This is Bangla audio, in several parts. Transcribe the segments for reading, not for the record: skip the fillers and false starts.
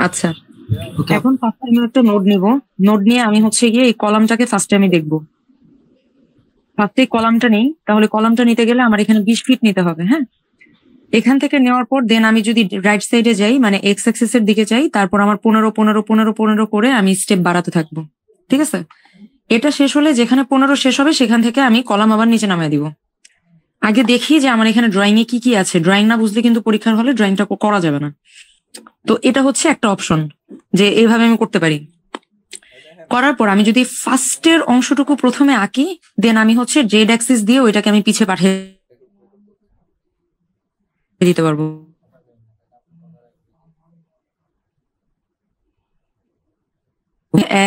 আচ্ছা, এখন ফার্স্ট আমি একটা নোড নিব। নোড নিয়ে আমি হচ্ছে গিয়ে এই কলামটাকে ফার্স্টে আমি দেখবো। ফার্স্টে কলামটা নেই, তাহলে কলামটা নিতে গেলে আমার এখানে 20 ফিট নিতে হবে। হ্যাঁ, এখান থেকে নেওয়ার পর দেন আমি যদি রাইট সাইডে যাই, মানে এক্স অ্যাক্সিস এর দিকে যাই, তারপর আমার 15 করে আমি স্টেপ বাড়াতে থাকবো। ঠিক আছে, এটা শেষ হলে যেখানে 15 শেষ হবে সেখান থেকে আমি কলাম আবার নিচে নামিয়ে দিব। আগে দেখি যে আমার এখানে ড্রয়িং এ কি কি আছে। ড্রয়িং না বুঝলে কিন্তু পরীক্ষার হলে ড্রয়িংটা করা যাবে না। তো এটা হচ্ছে একটা অপশন যে এইভাবে আমি করতে পারি। করার পর আমি যদি ফার্স্টের অংশটুকু প্রথমে আঁকি, দেন আমি হচ্ছে জেড অ্যাক্সিস দিয়ে ওইটাকে আমি পিছে পাঠিয়ে দিতে পারবো।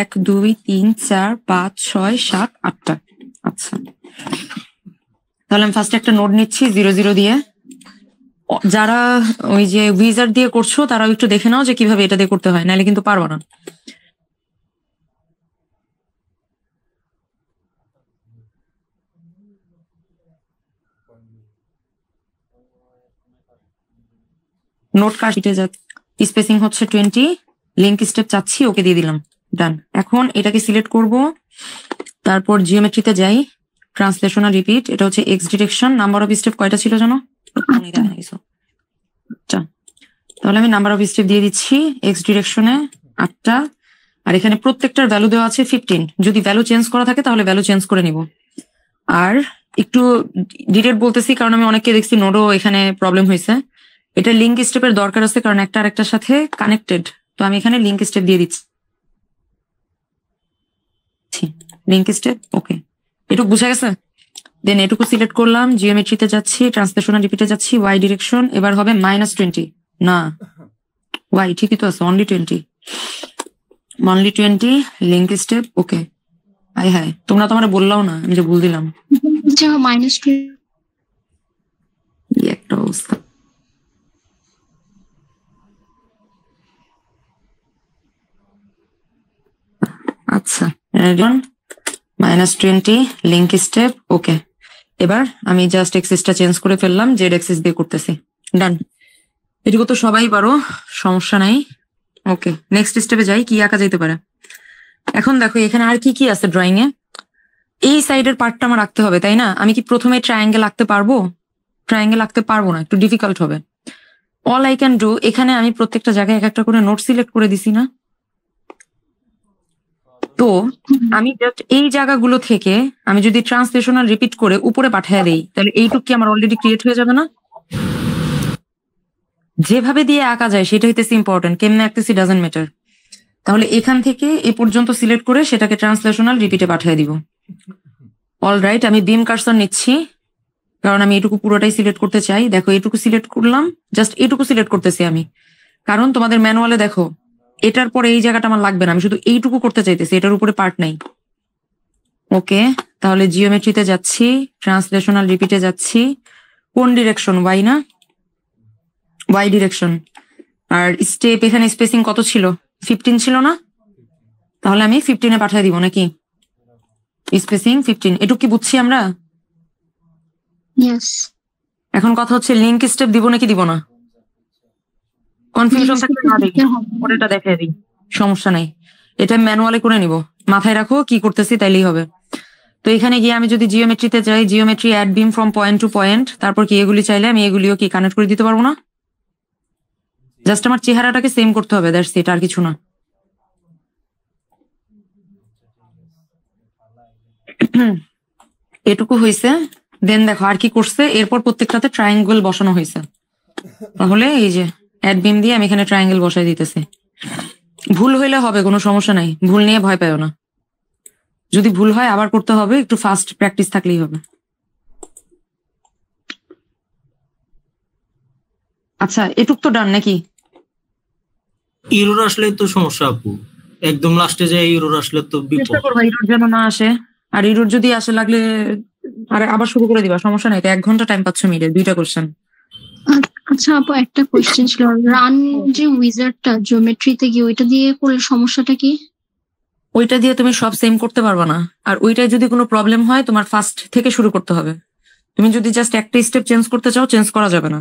এক, দুই, তিন, চার, পাঁচ, ছয়, সাত, আটটা। আচ্ছা, তাহলে আমি ফার্স্টে একটা নোট নিচ্ছি 0 দিয়ে। যারা ওই যে উইজার্ড দিয়ে করছো তারাও একটু দেখে নাও যে কিভাবে এটা দিয়ে করতে হয়, নাহলে কিন্তু পারবো না। নোট কাটিতে যাচ্ছে, স্পেসিং হচ্ছে 20, লিঙ্ক স্টেপ চাচ্ছি, ওকে দিয়ে দিলাম, ডান। এখন এটাকে সিলেক্ট করব, তারপর জিওমেট্রিতে যাই, ট্রান্সলেশন আর রিপিট, এটা হচ্ছে x direction. Number of step কয়টা ছিল জানো? তাহলে আমি নাম্বার অফ স্টেপ দিয়ে দিচ্ছি এক্স ডিরেকশনে 8টা, আর এখানে প্রত্যেকটার ভ্যালু দেওয়া আছে 15। যদি ভ্যালু চেঞ্জ করা থাকে তাহলে ভ্যালু চেঞ্জ করে নিব। আর একটু ডিটেল বলতেছি কারণ আমি অনেককে দেখছি নোডও এখানে প্রবলেম হয়েছে। এটা লিঙ্ক স্টেপের দরকার আছে কারণ একটা আরেকটার সাথে কানেক্টেড। তো আমি এখানে লিঙ্ক স্টেপ দিয়ে দিচ্ছি, লিঙ্ক স্টেপ, ওকে। এটুকু বুঝা গেছে? দেন এটুকু সিলেক্ট করলাম, জিওমেট্রিতে যাচ্ছি, ট্রান্সলেশন আর রিপিটে যাচ্ছি, ওয়াই ডিরেকশন। এবার হবে -20, না ওয়াই ঠিকই তো আছে, অনলি 20, লিঙ্ক স্টেপ, ওকে। হাই হাই, তোমরা তো আমার বললাও না, আমি যে ভুল দিলাম। একটা অবস্থা। আচ্ছা, -20, লিঙ্ক স্টেপ, ওকে। এবার আমি জাস্ট এক্সিসটা চেঞ্জ করে ফেললাম, জেড এক্সিস দিয়ে করতেছি, ডান। এটুকু তো সবাই পারো, সমস্যা নাই। ওকে, নেক্সট স্টেপে যাই, কি আঁকা যেতে পারে। এখন দেখো এখানে আর কি কি আছে ড্রয়িং এ। এই সাইডের পার্টটা আমার আঁকতে হবে, তাই না? আমি কি প্রথমে ট্রায়াঙ্গেল আঁকতে পারবো? ট্রায়াঙ্গেল আঁকতে পারবো না, একটু ডিফিকাল্ট হবে। অল আই ক্যান ডু, এখানে আমি প্রত্যেকটা জায়গায় এক একটা করে নোট সিলেক্ট করে দিছি না? তো আমি জাস্ট এই জায়গাগুলো থেকে আমি যদি ট্রান্সলেশনাল রিপিট করে উপরে পাঠিয়ে দেই, তাহলে এইটুক কি আমার অলরেডি ক্রিয়েট হয়ে যাবে না? যেভাবে দিয়ে আঁকা যায় সেটা হইতেছে ইম্পর্টেন্ট, কেমনে আঁকতেছি ডাজন্ট ম্যাটার। তাহলে এখান থেকে এ পর্যন্ত সিলেক্ট করে সেটাকে ট্রান্সলেশনাল রিপিটে পাঠিয়ে দিব। অলরাইট, আমি বিম কার্সর নিচ্ছি কারণ আমি এটুকু পুরোটাই সিলেক্ট করতে চাই। দেখো এটুকু সিলেক্ট করলাম, জাস্ট এটুকু সিলেক্ট করতেছি আমি, কারণ তোমাদের ম্যানুয়ালে দেখো এটার পরে এই জায়গাটা আমার লাগবে না, আমি শুধু এইটুকু করতে চাইতেছি, এটার উপরে পার্ট নাই। ওকে, তাহলে জিওমেট্রিতে যাচ্ছি, ট্রান্সলেশনাল রিপিটে যাচ্ছি, কোন ডিরেকশন? ওয়াই না? Y direction. আর স্টেপ এখানে স্পেসিং কত ছিল? 15 ছিল না? তাহলে আমি 15-এ পাঠিয়ে দিব নাকি? স্পেসিং 15, এটুকু কি বুঝছি আমরা? এখন কথা হচ্ছে লিঙ্ক স্টেপ দিব নাকি দিব না? কনফিউশন থাকলে না দেখি, পরেরটা দেখাই দিই, সমস্যা নাই। এটা ম্যানুয়ালে করে নিব, মাথায় রাখো কি করতেছি তাইলেই হবে। তো এখানে গিয়ে আমি যদি জিওমেট্রিতে যাই, geometry add beam from point to point, তারপর কি এগুলি চাইলে আমি এগুলিও কি কানেক্ট করে দিতে পারবো না? জাস্ট আমার চেহারাটাকে সেম করতে হবে, দ্যাটস ইট, আর কিছু না। এটুকু হয়েছে। দেন দেখো আর কি করছে, এরপর প্রত্যেকটাতে ট্রায়াঙ্গেল বসানো হয়েছে। তাহলে এই যে অ্যাড বিম দিয়ে আমি এখানে ট্রায়াঙ্গেল বসাই দিতেছি। ভুল হইলে হবে, কোনো সমস্যা নাই, ভুল নিয়ে ভয় পাইও না। যদি ভুল হয় আবার করতে হবে, একটু ফাস্ট প্র্যাকটিস থাকলেই হবে। আচ্ছা, এটুক তো ডান নাকি? ইরোর আসলে তো সমস্যা আপু, একদম লাস্টে যায় ইরোর আসলে তো চেষ্টা করবা ইরোর যেন না আসে, আর ইরোর যদি আসে লাগলে আর আবার শুরু করে দিবা, সমস্যা নাই। তো 1 ঘন্টা টাইম পাচ্ছ মিলে, 2টা কোশ্চেন। আচ্ছা আপু, একটা কোশ্চেন ছিল, রান যে উইজার্ডটা জিওমেট্রিতে গিয়ে ওইটা দিয়ে করলে সমস্যাটা কি? ওইটা দিয়ে তুমি সব সেম করতে পারবা না, আর ওইটায় যদি কোনো প্রবলেম হয় তোমার ফার্স্ট থেকে শুরু করতে হবে। তুমি যদি জাস্ট একটা স্টেপ চেঞ্জ করতে চাও, চেঞ্জ করা যাবে না।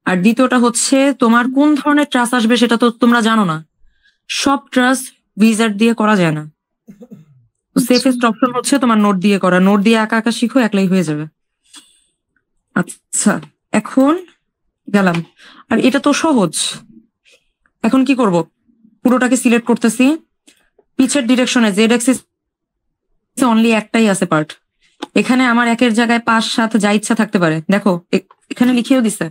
আর দ্বিতীয়টা হচ্ছে তোমার কোন ধরনের ট্রাস আসবে সেটা তো তোমরা জানো না। সব ট্রাস উইজার্ড দিয়ে করা যায় না। সেফেস্ট অপশন হচ্ছে তোমার নোট দিয়ে করা। নোট দিয়ে একা একা শিখো, একলাই হয়ে যাবে। আচ্ছা, এখন গেলাম। আর এটা তো সহজ। এখন কি করব? পুরোটাকে সিলেক্ট করতেছি। পিছের ডিরেকশনে জেড অ্যাক্সিস অনলি একটাই আছে পার্ট। এখানে আমার একের জায়গায় 5, 7 যা ইচ্ছা থাকতে পারে। দেখো এখানে লিখেও দিছে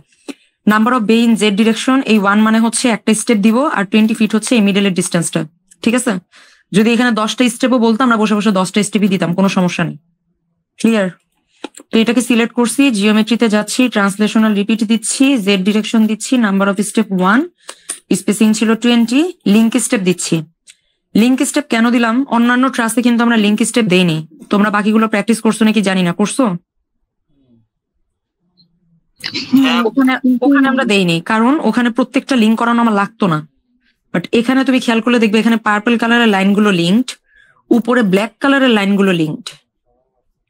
নাম্বার অফ বে ইন জেড ডিরেকশন। এই 1 মানে হচ্ছে একটা স্টেপ দিব, আর 20 ফিট হচ্ছে এই মিডলের ডিস্টেন্সটা। ঠিক আছে? যদি এখানে 10টা স্টেপও বলতাম, আমরা বসে বসে 10টা স্টেপই দিতাম, কোনো সমস্যা নেই। ক্লিয়ার? তো এটাকে সিলেক্ট করছি, জিওমেট্রিতে যাচ্ছি, ট্রান্সলেশনাল রিপিট দিচ্ছি, জেড ডিরেকশন দিচ্ছি, নাম্বার অফ স্টেপ 1, স্পেসিং ছিল 20, লিঙ্ক স্টেপ দিচ্ছি। লিঙ্ক স্টেপ কেন দিলাম? অন্যান্য ট্রাসে কিন্তু আমরা লিঙ্ক স্টেপ দেইনি। তোমরা বাকিগুলো প্র্যাকটিস করছো নাকি জানি না, করছো? ওখানে আমরা দেইনি, কারণ ওখানে প্রত্যেকটা লিঙ্ক করানো আমার লাগতো না। বাট এখানে তুমি খেয়াল করলে দেখবে এখানে পার্পল কালারের লাইনগুলো লিঙ্কড, উপরে ব্ল্যাক কালারের লাইনগুলো লিঙ্কড।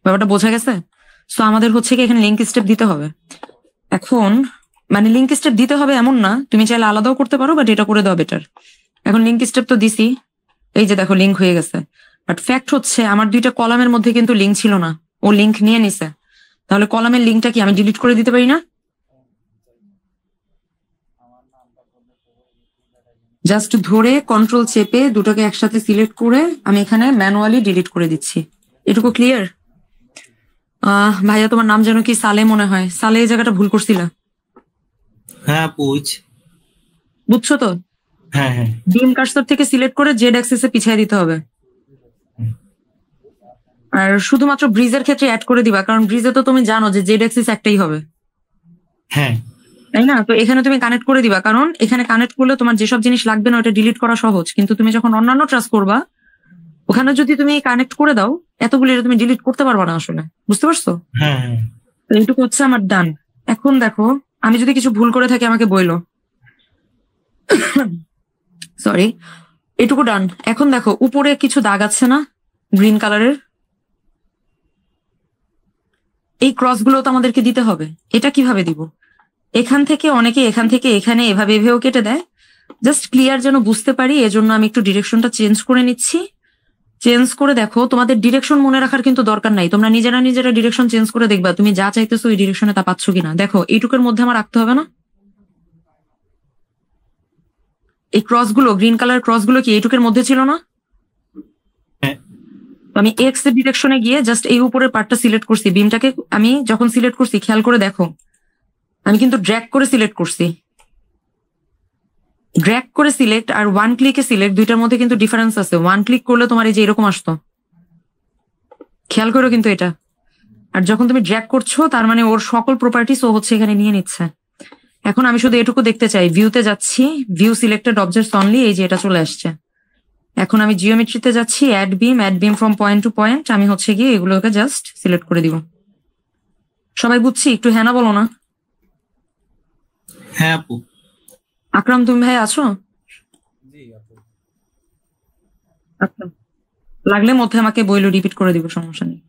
ব্যাপারটা বোঝা গেছে? সো আমাদের হচ্ছে কি এখানে লিঙ্ক স্টেপ দিতে হবে। এখন মানে লিঙ্ক স্টেপ দিতে হবে এমন না, তুমি চাইলে আলাদাও করতে পারো, বাট এটা করে দেওয়া বেটার। এখন লিঙ্ক স্টেপ তো দিছি, এই যে দেখো লিঙ্ক হয়ে গেছে। বাট ফ্যাক্ট হচ্ছে আমার 2টা কলামের মধ্যে কিন্তু লিঙ্ক ছিল না, ও লিঙ্ক নিয়ে নিছে। তাহলে কলামের লিঙ্কটা কি আমি ডিলিট করে দিতে পারি না? জাস্ট ধরে কন্ট্রোল চেপে দুটোকে একসাথে সিলেক্ট করে আমি এখানে ম্যানুয়ালি ডিলিট করে দিচ্ছি। এটুকু ক্লিয়ার? ভাইয়া তোমার নাম যেন কি? সালে মনে হয়। সালে এই জায়গাটা ভুল করছিলা। হ্যাঁ বুঝছো তো? হ্যাঁ হ্যাঁ। বিম কার্সর থেকে সিলেক্ট করে জেড অ্যাক্সিসে পিছিয়ে দিতে হবে। আর শুধুমাত্র ব্রিজের ক্ষেত্রে অ্যাড করে দিবা, কারণ ব্রিজে তো তুমি জানো যে জেড অ্যাক্সিস একটাই হবে, হ্যাঁ তাই না? তো এখানে তুমি কানেক্ট করে দিবা, কারণ এখানে কানেক্ট করলে তোমার যেসব জিনিস লাগবে না ওটা ডিলিট করা সহজ। কিন্তু তুমি যখন অন্যান্য ট্রাস করবা, ওখানে যদি তুমি কানেক্ট করে দাও, এতগুলো এটা তুমি ডিলিট করতে পারবা না আসলে। বুঝতে পারছো? হ্যাঁ। তো এইটুকু হচ্ছে আমার ডান। এখন দেখো, আমি যদি কিছু ভুল করে থাকি আমাকে বইলো, সরি। এটুকু ডান। এখন দেখো উপরে কিছু দাগ আছে না গ্রিন কালারের, এই ক্রসগুলো তো আমাদেরকে দিতে হবে। এটা কিভাবে দিব? এখান থেকে অনেকে এখান থেকে এখানে এভাবে এভাবেও কেটে দেয়। জাস্ট ক্লিয়ার যেন বুঝতে পারি এজন্য আমি একটু ডিরেকশনটা চেঞ্জ করে নিচ্ছি। চেঞ্জ করে দেখো, তোমাদের ডিরেকশন মনে রাখার কিন্তু দরকার নাই, তোমরা নিজেরা ডিরেকশন চেঞ্জ করে দেখবা তুমি যা চাইতেছো ওই ডিরেকশনে তা পাচ্ছ কিনা। দেখো এইটুকুর মধ্যে আমার রাখতে হবে না? এই ক্রসগুলো, গ্রিন কালার ক্রসগুলো কি এইটুকের মধ্যে ছিল না? আমি এক্স এর ডিরেকশনে গিয়ে জাস্ট এই উপরের পার্টটা সিলেক্ট করছি। বিমটাকে আমি যখন সিলেক্ট করছি খেয়াল করে দেখো, আমি কিন্তু ড্র্যাগ করে সিলেক্ট করছি। ড্র্যাগ করে সিলেক্ট আর 1 ক্লিকে সিলেক্ট, দুইটার মধ্যে কিন্তু ডিফারেন্স আছে। 1 ক্লিক করলে তোমার এই যে এরকম আসতো, খেয়াল করো কিন্তু এটা। আর যখন তুমি ড্র্যাগ করছো তার মানে ওর সকল প্রপার্টিস ও হচ্ছে এখানে নিয়ে নিচ্ছে। এখন আমি শুধু এটুকু দেখতে চাই, ভিউতে যাচ্ছি, ভিউ সিলেক্টেড অবজেক্টস অনলি, এই যে এটা চলে আসছে। এখন আমি জিওমেট্রিতে যাচ্ছি, add beam from point to point, আমি হচ্ছে গিয়ে এগুলোকে জাস্ট সিলেক্ট করে দিব। সবাই বুঝছি? একটু হ্যাঁ না বলো না। হ্যাঁ আপু। আকরাম তুমি ভাই আছো? আচ্ছা, লাগলে মধ্যে আমাকে বইলো, রিপিট করে দিব, সমস্যা নেই।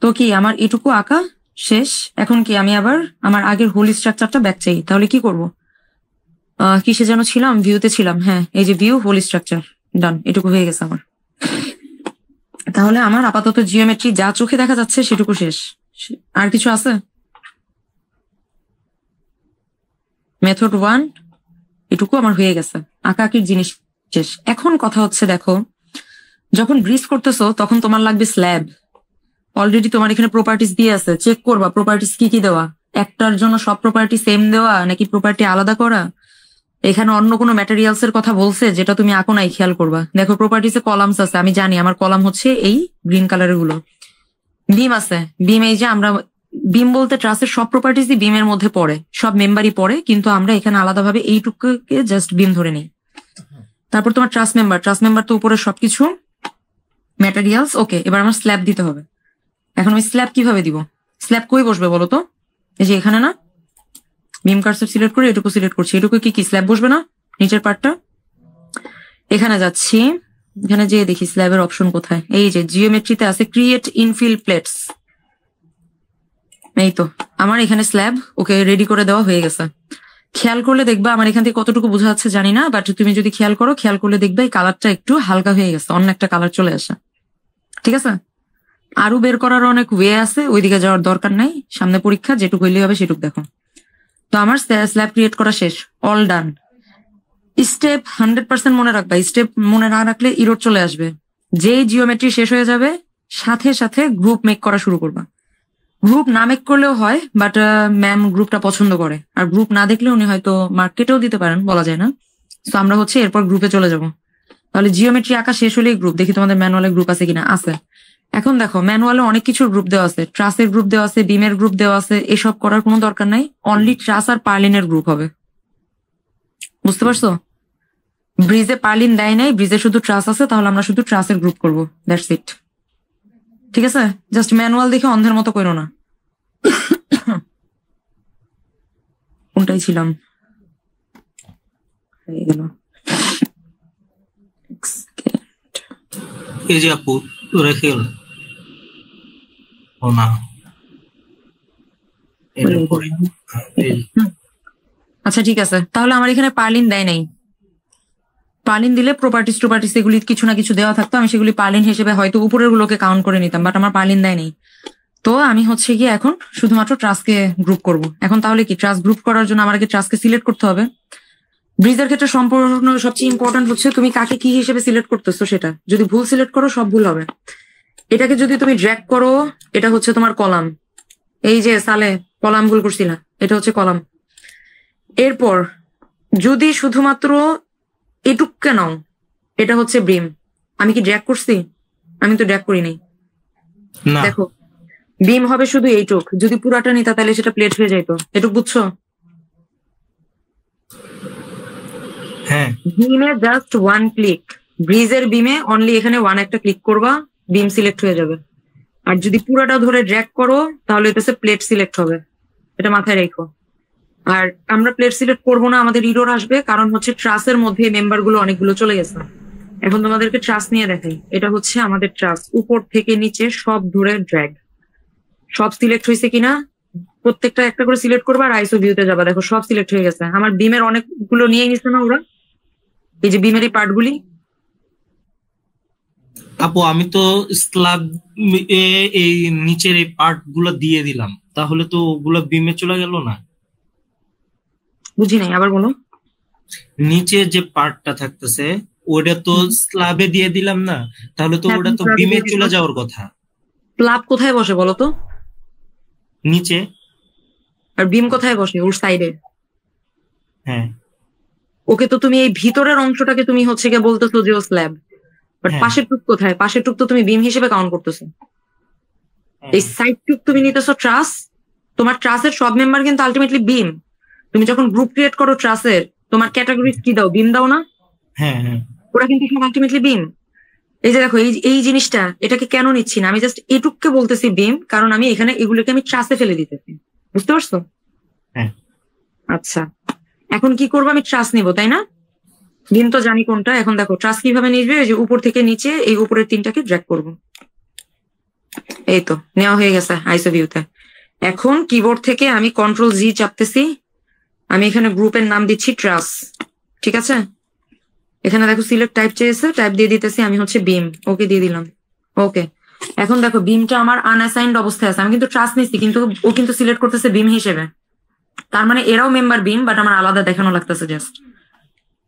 তো কি আমার এটুকু আঁকা শেষ? এখন কি আমি আবার আমার আগের হোল স্ট্রাকচারটা ব্যাক চাই? তাহলে কি করব? কিসে যেন ছিলাম? ভিউতে ছিলাম। হ্যাঁ, এই যে ভিউ, হোল স্ট্রাকচার, ডান। এটুকু হয়ে গেছে আমার। তাহলে আমার আপাতত জিওমেট্রি যা চোখে দেখা যাচ্ছে সেটুকু শেষ। আর কিছু আছে? মেথড 1 এটুকু আমার হয়ে গেছে, আঁকাআঁকির জিনিস শেষ। এখন কথা হচ্ছে, দেখো যখন ব্রিজ করতেছো তখন তোমার লাগবে স্ল্যাব। অলরেডি তোমার এখানে প্রপার্টিস দিয়ে আছে, চেক করবা প্রপার্টিস কি কি দেওয়া, একটার জন্য সব প্রপার্টি সেম দেওয়া নাকি প্রপার্টি আলাদা করা। এখানে অন্য কোনো ম্যাটেরিয়ালস এর কথা বলছে যেটা তুমি আঁকো নাই, খেয়াল করবা। দেখো প্রপার্টিসে কলামস আছে, আমি জানি আমার কলাম হচ্ছে এই গ্রিন কালারের গুলো। বিম আছে, বিম এই যে আমরা বিম বলতে ট্রাসের সব প্রপার্টিসই বিমের মধ্যে পড়ে, সব মেম্বারই পড়ে, কিন্তু আমরা এখানে আলাদাভাবে এইটুকুকে জাস্ট বিম ধরে নিই। তারপর তোমার ট্রাস মেম্বার তো উপরে সবকিছু ম্যাটেরিয়ালস। ওকে, এবার আমার স্ল্যাব দিতে হবে। এখন আমি স্ল্যাব কিভাবে দিব? স্ল্যাব কই বসবে বলো তো? এই যে এখানে না, বিম কার্সর সিলেক্ট করে এটুকু সিলেক্ট করছি। এটুকু কি স্ল্যাব বসবে না? নিচের পার্টটা এখানে যাচ্ছি, এখানে যেয়ে দেখি স্ল্যাবের অপশন কোথায়। এই যে জিওমেট্রিতে আছে ক্রিয়েট ইনফিল প্লেটস, এই তো আমার এখানে স্ল্যাব ওকে রেডি করে দেওয়া হয়ে গেছে। খেয়াল করলে দেখবা আমার এখান থেকে কতটুকু বোঝা যাচ্ছে জানি না, বাট তুমি যদি খেয়াল করো, খেয়াল করলে দেখবে এই কালারটা একটু হালকা হয়ে গেছে, অন্য একটা কালার চলে আসে। ঠিক আছে, আরো বের করার অনেক ওয়ে আছে, ওইদিকে যাওয়ার দরকার নাই, সামনে পরীক্ষা, যেটুকু হইলেই হবে সেটুকু দেখো। তো আমার স্ল্যাব ক্রিয়েট করা শেষ, অল ডান। স্টেপ 100% মনে রাখবা, স্টেপ মনে না রাখলে ইরোড চলে আসবে। যেই জিওমেট্রি শেষ হয়ে যাবে সাথে সাথে গ্রুপ মেক করা শুরু করবা। গ্রুপ না মেক করলেও হয়, বাট ম্যাম গ্রুপটা পছন্দ করে, আর গ্রুপ না দেখলে উনি হয়তো মার্কেটেও দিতে পারেন, বলা যায় না। তো আমরা হচ্ছে এরপর গ্রুপে চলে যাব। তাহলে জিওমেট্রি আঁকা শেষ হলেই গ্রুপ, দেখি তোমাদের ম্যানুয়ালে গ্রুপ আছে কিনা। আছে। এখন দেখো ম্যানুয়ালে অনেক কিছুর গ্রুপ দেওয়া আছে, ট্রাসের গ্রুপ দেওয়া আছে, বিমের গ্রুপ দেওয়া আছে, এসব করার কোনো দরকার নাই, অনলি ট্রাস আর পার্লিনের গ্রুপ হবে। বুঝতে পারছো? ব্রিজে পার্লিন দেয় নাই, ব্রিজে শুধু ট্রাস আছে, তাহলে আমরা শুধু ট্রাসের গ্রুপ করবো, দ্যাটস ইট। ঠিক আছে, জাস্ট ম্যানুয়াল দেখে অন্ধের মতো করো না। কোনটাই ছিলাম, হয়ে গেল। এই যে আপু রেখে গেল, ও না আচ্ছা ঠিক আছে, তাহলে আমার এখানে পার্লিন দেয় নাই। পার্লিন দিলে প্রপার্টিস টুপার্টিস এগুলি কিছু না কিছু দেওয়া থাকতো, আমি সেগুলি পার্লিন হিসেবে হয়তো উপরের গুলোকে কাউন্ট করে নিতাম, বাট আমার পার্লিন দেয় নাই। তো আমি হচ্ছে গিয়ে এখন শুধুমাত্র ট্রাসকে গ্রুপ করব। এখন তাহলে কি ট্রাস গ্রুপ করার জন্য আমাকে ট্রাসকে সিলেক্ট করতে হবে। ব্রিজের ক্ষেত্রে সম্পূর্ণ সবচেয়ে ইম্পর্টেন্ট হচ্ছে তুমি কাকে কি হিসেবে সিলেক্ট করতেছো সেটা। যদি ভুল সিলেক্ট করো সব ভুল হবে। এটাকে যদি তুমি ড্র্যাগ করো, এটা হচ্ছে তোমার কলাম। এই যে সালে কলাম ভুল করছিলা, এটা হচ্ছে কলাম। এরপর যদি শুধুমাত্র এটুককে নাও, এটা হচ্ছে ব্রিম। আমি কি ড্র্যাগ করছি? আমি তো ড্র্যাগ করি নাই। দেখো বিম হবে শুধু এইটুক, যদি পুরাটা নিতা তাহলে সেটা প্লেট হয়ে যাইতো। এটুক বুঝছো? হ্যাঁ, বিমে জাস্ট ওয়ান ক্লিক, ব্রিজের বিমে অনলি এখানে ওয়ান একটা ক্লিক করবা, বিম সিলেক্ট হয়ে যাবে। আর যদি পুরাটা ধরে ড্র্যাগ করো তাহলে এটা প্লেট সিলেক্ট হবে, এটা মাথায় রেখো। আর আমরা প্লেট সিলেক্ট করবো না, আমাদের ইরোর আসবে, কারণ হচ্ছে ট্রাসের মধ্যে মেম্বার গুলো অনেকগুলো চলে গেছে। এখন তোমাদেরকে ট্রাস নিয়ে দেখাই, এটা হচ্ছে আমাদের ট্রাস, উপর থেকে নিচে সব ধরে ড্র্যাগ, সব সিলেক্ট হয়েছে কিনা প্রত্যেকটা একটা করে সিলেক্ট করবা, আর আইসো ভিউতে যাবা, দেখো সব সিলেক্ট হয়ে গেছে। আমার বিমের অনেকগুলো নিয়ে নিচ্ছে না ওরা, এই যে বিমের এই পার্ট গুলি। আপু আমি তো স্ল্যাব এই নিচের এই পার্ট গুলো দিয়ে দিলাম, তাহলে তো ওগুলো বিমে চলে গেল না? বুঝি নাই, আবার বলো। নিচে যে পার্টটা থাকতেছে ওটা তো স্ল্যাবে দিয়ে দিলাম না, তাহলে তো ওটা তো বিমে চলে যাওয়ার কথা। স্ল্যাব কোথায় বসে বলো তো? নিচে। আর বিম কোথায় বসে? ওর সাইডে। হ্যাঁ। ওকে, তো তুমি এই ভিতরের অংশটাকে তুমি হচ্ছে গিয়ে বলতেছো যে ও স্ল্যাব, বাট পাশের টুক কোথায়? পাশের টুক তো তুমি বিম হিসেবে কাউন্ট করতেছো। এই সাইড টুক তুমি নিতেছো ট্রাস। তোমার ট্রাসের সব মেম্বার কিন্তু আলটিমেটলি বিম। তুমি যখন গ্রুপ ক্রিয়েট করো ট্রাসের, তোমার ক্যাটাগরি কি দাও? বিম দাও না? হ্যাঁ হ্যাঁ, ওরা কিন্তু সব আলটিমেটলি বিম। এই যে দেখো এই জিনিসটা, এটাকে কেন নিচ্ছি না, আমি জাস্ট এটুককে বলতেছি বিম, কারণ আমি এখানে এগুলোকে আমি ট্রাসে ফেলে দিতেছি। বুঝতে পারছো? হ্যাঁ। আচ্ছা, এখন কি করবো? আমি ট্রাস নিবো, তাই না? বিম তো জানি কোনটা। এখন দেখো ট্রাস কিভাবে নিবে, যে উপর থেকে নিচে এই উপরের তিনটাকে ড্র্যাগ করবো। এই তো নেওয়া হয়ে গেছে আইসো ভিউতে। এখন কিবোর্ড থেকে আমি কন্ট্রোল জি চাপতেছি, আমি এখানে গ্রুপের নাম দিচ্ছি ট্রাস। ঠিক আছে, এখানে দেখো সিলেক্ট টাইপ চেয়েছে, টাইপ দিয়ে দিতেছি আমি হচ্ছে বিম, ওকে দিয়ে দিলাম। ওকে, এখন দেখো বিমটা আমার আনঅ্যাসাইন্ড অবস্থায় আছে, আমি কিন্তু ট্রাস নিচ্ছি, কিন্তু ও কিন্তু সিলেক্ট করতেছে বিম হিসেবে। তার মানে এরাও মেম্বার বিম, বাট আমার আলাদা দেখানো লাগতেছে জাস্ট।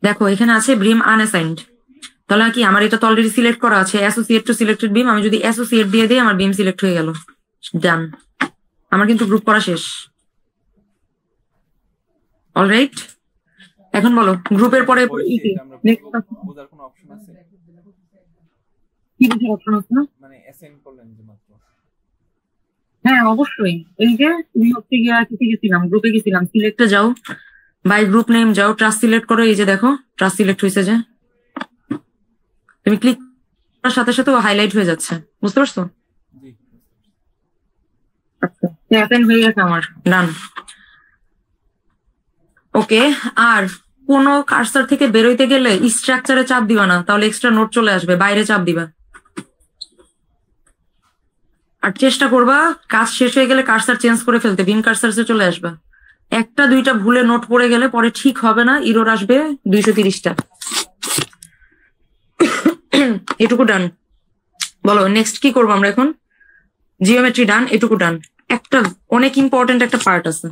দেখো এখানে আছে বিম আনঅ্যাসাইন্ড, তাহলে কি আমার এটা তো অলরেডি সিলেক্ট করা আছে, অ্যাসোসিয়েট টু সিলেক্টেড বিম। আমি যদি অ্যাসোসিয়েট দিয়ে দিই, আমার বিম সিলেক্ট হয়ে গেল, ডান। আমার কিন্তু গ্রুপ করা শেষ। অলরাইট, এখন বলো গ্রুপের পরে কি বোঝার কোনো অপশন আছে? কি বোঝার অপশন আছে না? মানে অ্যাসাইন করলেন যে মাত্র। হ্যাঁ অবশ্যই, এই যে তুমি হচ্ছে গিয়ে কিসে গেছিলাম, গ্রুপে গেছিলাম, সিলেক্টে যাও, বাই গ্রুপ নেম যাও, ট্রাস্ট সিলেক্ট করো, এই যে দেখো ট্রাস্ট সিলেক্ট হয়েছে, যে তুমি ক্লিক করার সাথে সাথে ও হাইলাইট হয়ে যাচ্ছে। বুঝতে পারছো? আচ্ছা, অ্যাসাইন হয়ে গেছে আমার, ডান। ওকে, আর কোনো কার্সার থেকে বেরোইতে গেলে স্ট্রাকচারে চাপ দিবা না, তাহলে এক্সট্রা নোট চলে আসবে, বাইরে চাপ দিবা। আর চেষ্টা করবা কাজ শেষ হয়ে গেলে কার্সার চেঞ্জ করে ফেলতে, বিম কার্সারসে চলে আসবা। একটা দুইটা ভুলে নোট পড়ে গেলে পরে ঠিক হবে না, ইরোর আসবে 230টা। এটুকু ডান। বলো নেক্সট কি করবো আমরা এখন? জিওমেট্রি ডান, এটুকু ডান। একটা অনেক ইম্পর্টেন্ট একটা পার্ট আছে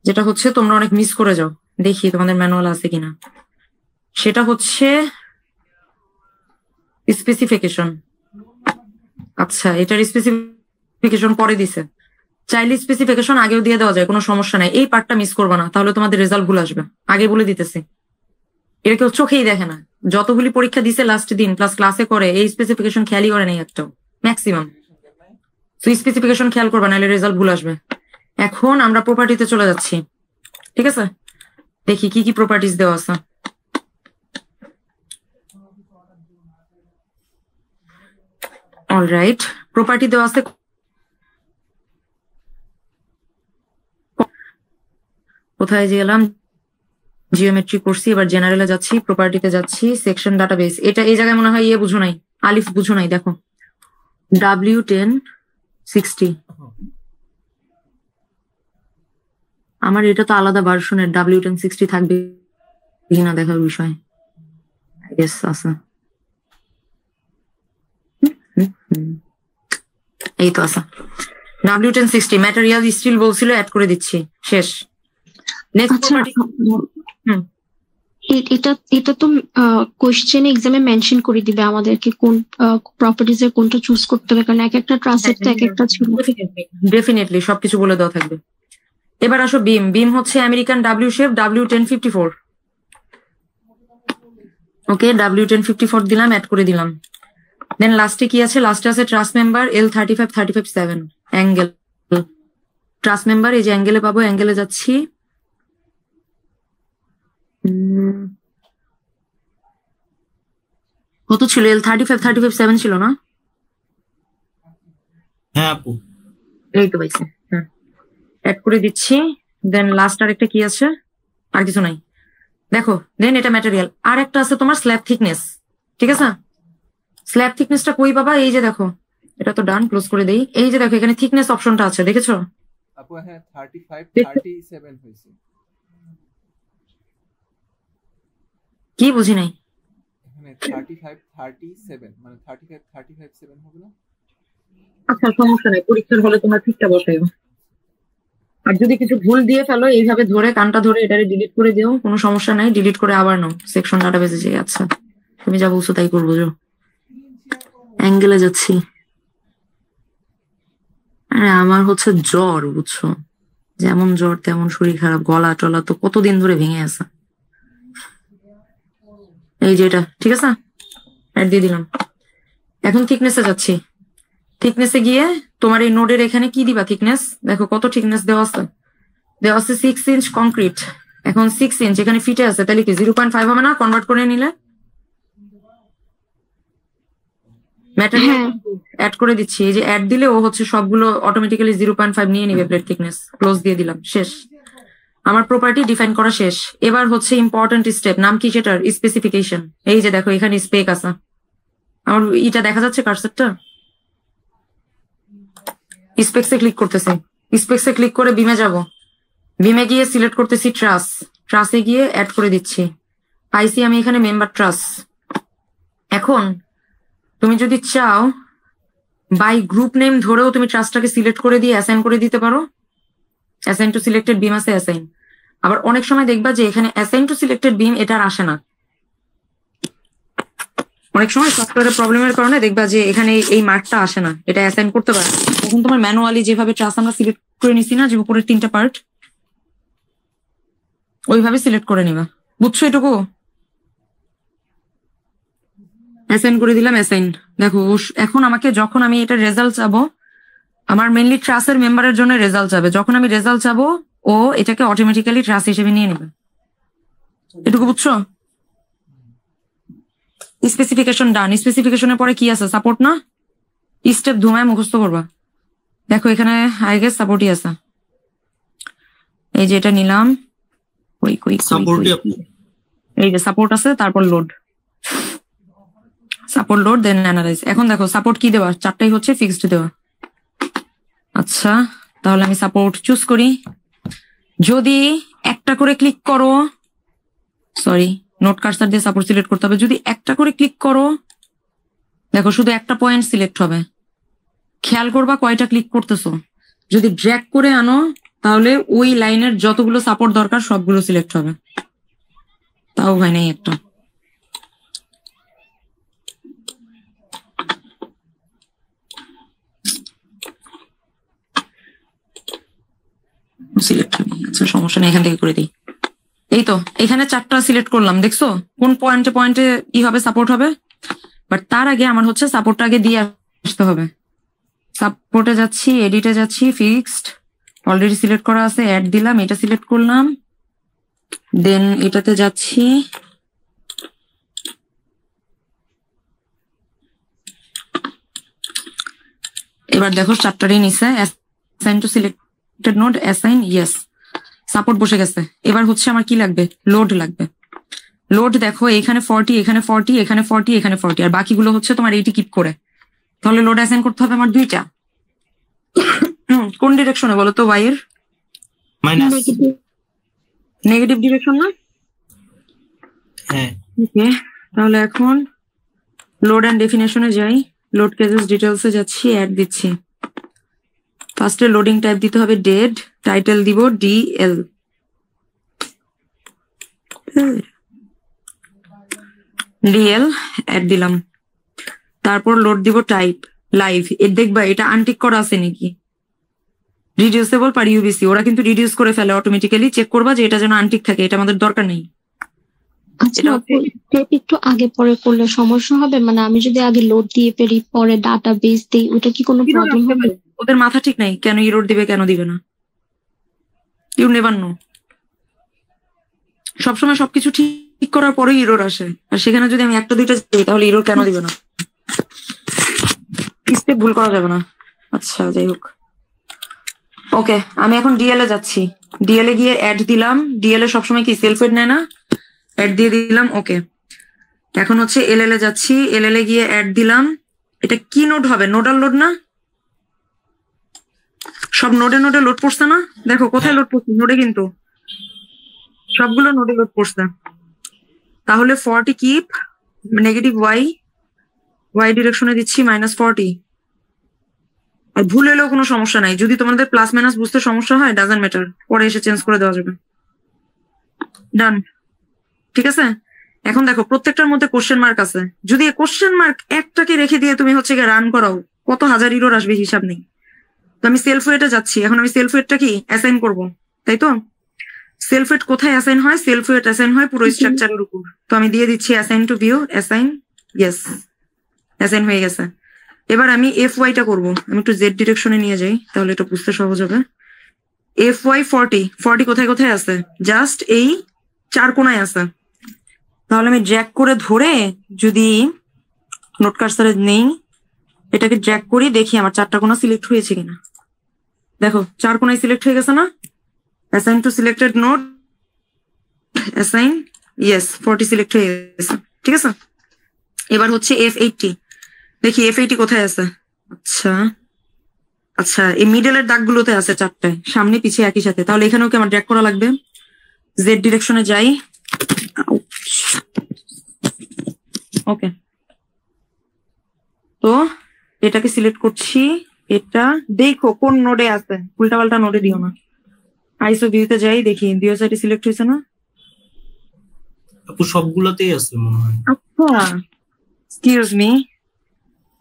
যেটা হচ্ছে তোমরা অনেক মিস করে যাও, দেখি তোমাদের ম্যানুয়াল আছে কিনা। সেটা হচ্ছে স্পেসিফিকেশন। আচ্ছা, এটার স্পেসিফিকেশন পরে দিছে, চাইলে স্পেসিফিকেশন আগেও দিয়ে দেওয়া যায়, কোনো সমস্যা নাই। এই পার্টটা মিস করবে না, তাহলে তোমাদের রেজাল্ট ভুল আসবে। আগে বলে দিতেছি, এটা কেউ চোখেই দেখে না। যতগুলি পরীক্ষা দিছে লাস্ট দিন প্লাস ক্লাসে করে, এই স্পেসিফিকেশন খেয়ালই করে নাই একটাও, ম্যাক্সিমাম। তো স্পেসিফিকেশন খেয়াল করবে, নাহলে রেজাল্ট ভুল আসবে। এখন আমরা প্রপার্টিতে চলে যাচ্ছি, ঠিক আছে? দেখি কি কি প্রপার্টিজ দেওয়া আছে। অলরাইট, প্রপার্টি দেওয়া আছে। কোথায় গেলাম? জিওমেট্রি করছি, এবার জেনারেলে যাচ্ছি, প্রপার্টিতে যাচ্ছি, সেকশন ডাটাবেস। এটা এই জায়গায় মনে হয় ইয়ে বুঝো নাই, আলিফ বুঝো নাই। দেখো W1060, আমার এটা তো আলাদা ভার্সনের। W1060 থাকবে কিনা দেখার বিষয়, আছে। এই তো আছে W1060। ম্যাটেরিয়াল স্টিল বলছিল, অ্যাড করে দিচ্ছি, শেষ। এটা তো কোশ্চেন এক্সামে মেনশন করে দিবে আমাদেরকে কোন প্রপার্টিজ এর কোনটা চুজ করতে হবে, কারণ এক একটা ট্রান্সেট তো এক একটা ছিল। ডেফিনেটলি সবকিছু বলে দেওয়া থাকবে। এবার আসো বিম। বিম হচ্ছে আমেরিকান ডাব্লিউ শেপ, W1054। ওকে, W1054 দিলাম, অ্যাড করে দিলাম। দেন লাস্টে কি আছে? লাস্টে আছে ট্রাস মেম্বার L35-35-7 অ্যাঙ্গেল। ট্রাস মেম্বার এই যে অ্যাঙ্গেলে পাবো, অ্যাঙ্গেলে যাচ্ছি। কত ছিল? L35-35-7 ছিল না? হ্যাঁ আপু, এই তো পাইছি। অ্যাড করে দিচ্ছি। দেন লাস্ট আর একটা কি আছে? আর কিছু নাই। দেখো, দেন এটা ম্যাটেরিয়াল। আর একটা আছে তোমার স্ল্যাব থিকনেস, ঠিক আছে? স্ল্যাব থিকনেসটা কই পাবা? এই যে দেখো, এটা তো ডান, ক্লোজ করে দেই। এই যে দেখো, এখানে থিকনেস অপশনটা আছে, দেখেছো? আপু হ্যাঁ, 35-37 হয়েছে। কি বুঝি নাই? এখানে 35-37 মানে 35-37 হবে না? আচ্ছা, সমস্যা নাই, পরীক্ষার হলে তোমরা ঠিকটা বসাইও। আর যদি কিছু ভুল দিয়ে ফেলো, এইভাবে ধরে কানটা ধরে এটারে ডিলিট করে দিও, কোনো সমস্যা নাই। ডিলিট করে আবার নাও, সেকশন ডাটাবেসে যে। আচ্ছা, তুমি যা বলছো তাই করবো। অ্যাঙ্গেলে যাচ্ছি। আরে আমার হচ্ছে জ্বর, বুঝছো? যেমন জ্বর তেমন শরীর খারাপ, গলা টলা তো কতদিন ধরে ভেঙে আছে। এই যে এটা, ঠিক আছে? অ্যাড দিয়ে দিলাম। এখন থিকনেসে যাচ্ছি। থিকনেসে গিয়ে তোমার এই নোডের এখানে কি দিবা? থিকনেস দেখো কত থিকনেস দেওয়া আছে। দেওয়া আছে 6 ইঞ্চ কংক্রিট। এখন 6 ইঞ্চ এখানে ফিটে আছে, তাহলে কি 0.5 হবে না কনভার্ট করে নিলে? ম্যাটেরিয়াল অ্যাড করে দিচ্ছি। এই যে অ্যাড দিলে ও হচ্ছে সবগুলো অটোমেটিক্যালি 0.5 নিয়ে নিবে প্লেট থিকনেস। ক্লোজ দিয়ে দিলাম, শেষ। আমার প্রপার্টি ডিফাইন করা শেষ। এবার হচ্ছে ইম্পর্টেন্ট স্টেপ, নাম কি সেটার? স্পেসিফিকেশন। এই যে দেখো, এখানে স্পেক আছে। আমার এটা দেখা যাচ্ছে কার্সরটা? স্পেক্সে ক্লিক করতেছি। স্পেক্সে ক্লিক করে বিমে যাব। বিমে গিয়ে সিলেক্ট করতেছি ট্রাস। ট্রাসে গিয়ে অ্যাড করে দিচ্ছি। পাইছি আমি এখানে মেম্বার ট্রাস। এখন তুমি যদি চাও বাই গ্রুপ নেম ধরেও তুমি ট্রাস্টটাকে সিলেক্ট করে দিয়ে অ্যাসাইন করে দিতে পারো। অ্যাসাইন টু সিলেক্টেড বিম আছে, অ্যাসাইন। আবার অনেক সময় দেখবা যে এখানে অ্যাসাইন টু সিলেক্টেড বিম এটা আর আসে না। অনেক সময় সফটওয়্যারের প্রবলেমের কারণে দেখবা যে এখানে এই মার্কটা আসে না, এটা অ্যাসাইন করতে পারে। তখন তোমার ম্যানুয়ালি যেভাবে ট্রাস আমরা সিলেক্ট করে নিছি না, যে উপরের 3টা পার্ট, ওইভাবে সিলেক্ট করে নিবা। বুঝছো এটুকু? অ্যাসাইন করে দিলাম, অ্যাসাইন। দেখো এখন আমাকে যখন আমি এটা রেজাল্ট চাবো, আমার মেনলি ট্রাসের মেম্বারের জন্য রেজাল্ট চাবে। যখন আমি রেজাল্ট চাবো, ও এটাকে অটোমেটিক্যালি ট্রাস হিসেবে নিয়ে নেবে। এটুকু বুঝছো? স্পেসিফিকেশন ডান। স্পেসিফিকেশনের পরে কি আছে? সাপোর্ট না? স্টেপ ধুমায় মুখস্থ করবা। দেখো এখানে আই গেস সাপোর্টই আছে। এই যে এটা নিলাম, এই যে সাপোর্ট আছে, তারপর লোড, সাপোর্ট লোড, দেন অ্যানালাইজ। এখন দেখো সাপোর্ট কি দেওয়া? 4টাই হচ্ছে ফিক্সড দেওয়া। আচ্ছা, তাহলে আমি সাপোর্ট চুজ করি। যদি একটা করে ক্লিক করো, সরি, নোট কার্সার দিয়ে সাপোর্ট সিলেক্ট করতে হবে। যদি একটা করে ক্লিক করো, দেখো শুধু একটা পয়েন্ট সিলেক্ট হবে। খেয়াল করবা কয়টা ক্লিক করতেছো। যদি ড্র্যাগ করে আনো তাহলে ওই লাইনের যতগুলো সাপোর্ট দরকার সবগুলো সিলেক্ট হবে। তাও হয় নাই একটা। সিলেক্ট হয়নি, আচ্ছা সমস্যা নেই, এখান থেকে করে দিই। এই তো এখানে 4টা সিলেক্ট করলাম, দেখছো কোন পয়েন্টে পয়েন্টে ই হবে, সাপোর্ট হবে। বাট তার আগে আমার হচ্ছে সাপোর্টটা আগে দিয়ে আসতে হবে। সাপোর্টে যাচ্ছি, এডিটে যাচ্ছি, ফিক্সড অলরেডি সিলেক্ট করা আছে, অ্যাড দিলাম, এটা সিলেক্ট করলাম, দেন এটাতে যাচ্ছি, এবার দেখো 4টারই নিচে assign to selected node, assign, yes, support বসে গেছে। এবার হচ্ছে আমার কি লাগবে, লোড লাগবে। লোড দেখো এখানে 40, এখানে 40, এখানে 40, এখানে 40, আর বাকিগুলো হচ্ছে তোমার 80 কিপ করে। তাহলে লোড অ্যাসাইন করতে হবে আমার 2টা। কোন ডিরেকশনে বলো তো, ওয়াই এর মাইনাস, নেগেটিভ ডিরেকশন না? হ্যাঁ। ওকে, তাহলে এখন লোড এন্ড ডেফিনেশনে যাই, লোড কেসেস ডিটেলসে যাচ্ছি, অ্যাড দিচ্ছি। ফার্স্টে লোডিং টাইপ দিতে হবে ডেড, টাইটেল দিব ডিএল, ডিএল অ্যাড দিলাম। তারপর লোড দিব টাইপ লাইভ। এর দেখবা এটা আনটিক করা আছে নাকি, রিডিউসেবল পার ইউবিসি, ওরা কিন্তু রিডিউস করে ফেলে অটোমেটিক্যালি। চেক করবা যে এটা যেন আনটিক থাকে, এটা আমাদের দরকার নেই। আচ্ছা, স্টেপ একটু আগে পরে করলে সমস্যা হবে? মানে আমি যদি আগে লোড দিয়ে ফেরি পরে ডাটা বেস দিই, ওটা কি কোনো প্রবলেম হবে? ওদের মাথা ঠিক নাই, কেন ইরোর দিবে কেন দিবে না, ইউ নেভার নো। সবসময় সবকিছু ঠিক করার পরে ইরোর আসে, আর সেখানে যদি আমি একটা দুইটা যাই তাহলে ইরোর কেন দিবে না, স্টেপ ভুল করা যাবে না। আচ্ছা যাই হোক, ওকে আমি এখন ডিএল এ যাচ্ছি। ডিএল এ গিয়ে অ্যাড দিলাম। ডিএল এ সবসময় কি সেলফ এড নেয় না, অ্যাড দিয়ে দিলাম। ওকে, এখন হচ্ছে এলএল এ যাচ্ছি। এলএল এ গিয়ে অ্যাড দিলাম। এটা কি নোড হবে, নোডাল লোড না? সব নোডে নোডে লোড পড়ছে না? দেখো কোথায় লোড পড়ছে, নোডে, কিন্তু সবগুলো নোডে লোড পড়ছে। তাহলে 40 কিপ, নেগেটিভ ওয়াই ডিরেকশনে দিচ্ছি -40। আর ভুল এলেও কোনো সমস্যা নাই, যদি তোমাদের প্লাস মাইনাস বুঝতে সমস্যা হয় ডাজন্ট ম্যাটার, পরে এসে চেঞ্জ করে দেওয়া যাবে। ডান, ঠিক আছে। এখন দেখো প্রত্যেকটার মধ্যে কোশ্চেন মার্ক আছে। যদি কোশ্চেন মার্ক একটাকে রেখে দিয়ে তুমি হচ্ছে রান করাও, কত হাজার ইরোর আসবে হিসাব নেই। তো আমি সেলফ ওয়েটে যাচ্ছি। এখন আমি সেলফ ওয়েটটা কি অ্যাসাইন করব, তাই তো? সেলফ ওয়েট কোথায় অ্যাসাইন হয়? সেলফ ওয়েট অ্যাসাইন হয় পুরো স্ট্রাকচারের উপর। তো আমি দিয়ে দিচ্ছি assign to view, assign, yes, assign হয়ে গেছে। এবার আমি এফ ওয়াইটা করবো। আমি একটু জেড ডিরেকশনে নিয়ে যাই, তাহলে এটা বুঝতে সহজ হবে। এফ ওয়াই 40 কোথায় কোথায় আছে? জাস্ট এই 4 কোণায় আছে। তাহলে আমি ড্র্যাগ করে ধরে যদি নোট কার্সারে নেই, এটাকে ড্র্যাগ করি, দেখি আমার 4টা কোণা সিলেক্ট হয়েছে কিনা। দেখো 4 কোণায় সিলেক্ট হয়ে গেছে না? Assign to selected note, assign, yes, 40 select হয়ে গেছে, ঠিক আছে। এবার হচ্ছে F80, দেখি F80 কোথায় আছে। আচ্ছা আচ্ছা, এই মিডলের দাগগুলোতে আছে 4টায়, সামনে পিছিয়ে একই সাথে। তাহলে এখানেও কি আমার ড্র্যাগ করা লাগবে। জেড ডিরেকশনে যাই, ওকে। তো এটাকে সিলেক্ট করছি। এটা দেখো কোন নোডে আছে, উল্টা পাল্টা নোডে দিও না। আইসো ভিউতে যাই, দেখি দুই সাইডে সিলেক্ট হয়েছে না? আপু সবগুলোতেই আছে মনে হয়। আচ্ছা, এক্সকিউজ মি,